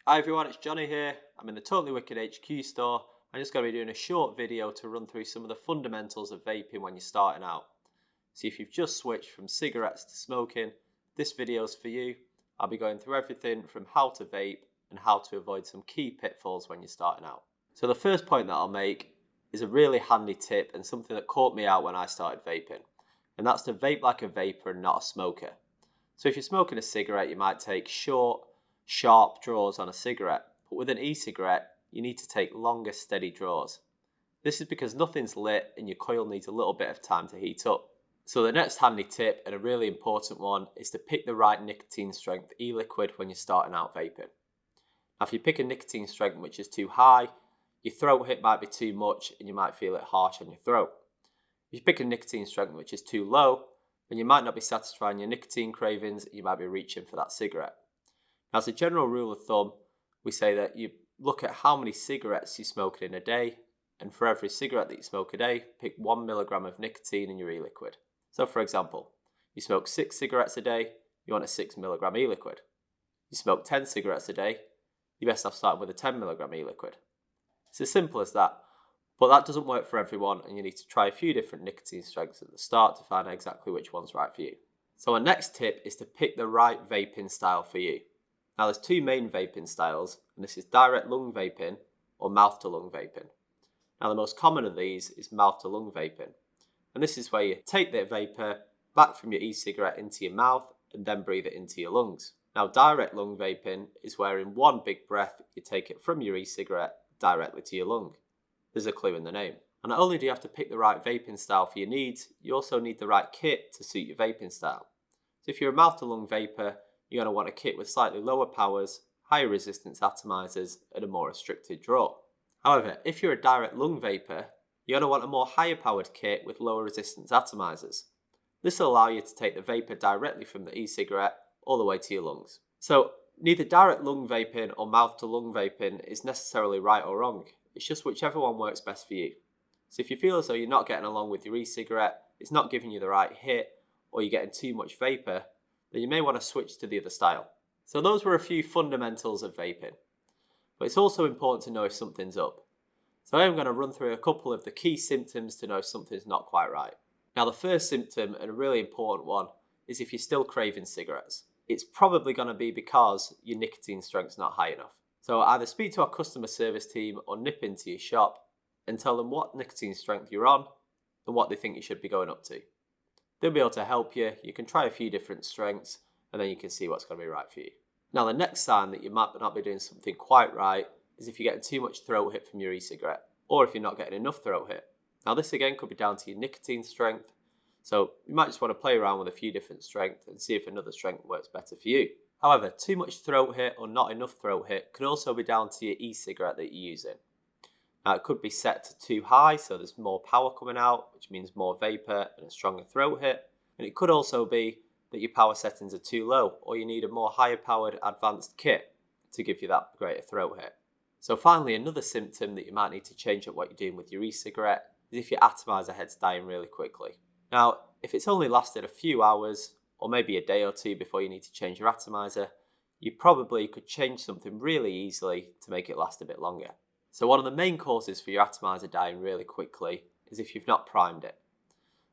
Hi everyone, it's Jonny here. I'm in the Totally Wicked HQ store. I'm just going to be doing a short video to run through some of the fundamentals of vaping when you're starting out. So if you've just switched from cigarettes to smoking, this video's for you. I'll be going through everything from how to vape and how to avoid some key pitfalls when you're starting out. So the first point that I'll make is a really handy tip and something that caught me out when I started vaping. And that's to vape like a vapor and not a smoker. So if you're smoking a cigarette, you might take short, sharp draws on a cigarette, but with an e-cigarette, you need to take longer, steady draws. This is because nothing's lit and your coil needs a little bit of time to heat up. So the next handy tip, and a really important one, is to pick the right nicotine strength e-liquid when you're starting out vaping. Now if you pick a nicotine strength which is too high, your throat hit might be too much and you might feel it harsh on your throat. If you pick a nicotine strength which is too low, then you might not be satisfying your nicotine cravings and you might be reaching for that cigarette. Now, as a general rule of thumb, we say that you look at how many cigarettes you're smoking in a day, and for every cigarette that you smoke a day, pick 1 milligram of nicotine in your e-liquid. So for example, you smoke 6 cigarettes a day, you want a 6 milligram e-liquid. You smoke 10 cigarettes a day, you best off starting with a 10 milligram e-liquid. It's as simple as that, but that doesn't work for everyone and you need to try a few different nicotine strengths at the start to find out exactly which one's right for you. So our next tip is to pick the right vaping style for you. Now there's two main vaping styles, and this is direct lung vaping or mouth to lung vaping. Now the most common of these is mouth to lung vaping, and this is where you take the vapor back from your e-cigarette into your mouth and then breathe it into your lungs. Now direct lung vaping is where in one big breath you take it from your e-cigarette directly to your lung. There's a clue in the name. And not only do you have to pick the right vaping style for your needs, you also need the right kit to suit your vaping style. So if you're a mouth to lung vapor, you're going to want a kit with slightly lower powers, higher resistance atomizers, and a more restricted draw. However, if you're a direct lung vapor, you're going to want a more higher powered kit with lower resistance atomizers. This will allow you to take the vapor directly from the e-cigarette all the way to your lungs. So neither direct lung vaping or mouth to lung vaping is necessarily right or wrong. It's just whichever one works best for you. So if you feel as though you're not getting along with your e-cigarette, it's not giving you the right hit, or you're getting too much vapor, then you may want to switch to the other style. So those were a few fundamentals of vaping. But it's also important to know if something's up. So I'm going to run through a couple of the key symptoms to know if something's not quite right. Now the first symptom, and a really important one, is if you're still craving cigarettes. It's probably going to be because your nicotine strength's not high enough. So either speak to our customer service team or nip into your shop and tell them what nicotine strength you're on and what they think you should be going up to. They'll be able to help you. You can try a few different strengths and then you can see what's going to be right for you. Now the next sign that you might not be doing something quite right is if you're getting too much throat hit from your e-cigarette, or if you're not getting enough throat hit. Now this again could be down to your nicotine strength, so you might just want to play around with a few different strengths and see if another strength works better for you. However, too much throat hit or not enough throat hit could also be down to your e-cigarette that you're using. Now it could be set to too high, so there's more power coming out, which means more vapor and a stronger throat hit. And it could also be that your power settings are too low, or you need a more higher powered advanced kit to give you that greater throat hit. So finally, another symptom that you might need to change up what you're doing with your e-cigarette is if your atomizer head's dying really quickly. Now, if it's only lasted a few hours, or maybe a day or two before you need to change your atomizer, you probably could change something really easily to make it last a bit longer. So one of the main causes for your atomizer dying really quickly is if you've not primed it.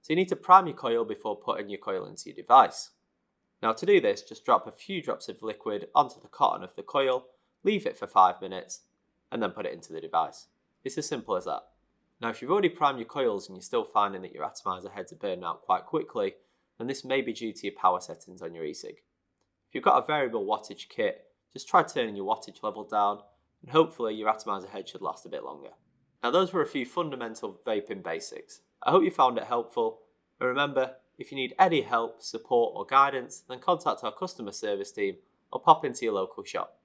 So you need to prime your coil before putting your coil into your device. Now to do this, just drop a few drops of liquid onto the cotton of the coil, leave it for 5 minutes, and then put it into the device. It's as simple as that. Now if you've already primed your coils and you're still finding that your atomizer heads are burning out quite quickly, then this may be due to your power settings on your e-cig. If you've got a variable wattage kit, just try turning your wattage level down, and hopefully your atomizer head should last a bit longer. Now those were a few fundamental vaping basics. I hope you found it helpful, and remember, if you need any help, support or guidance, then contact our customer service team or pop into your local shop.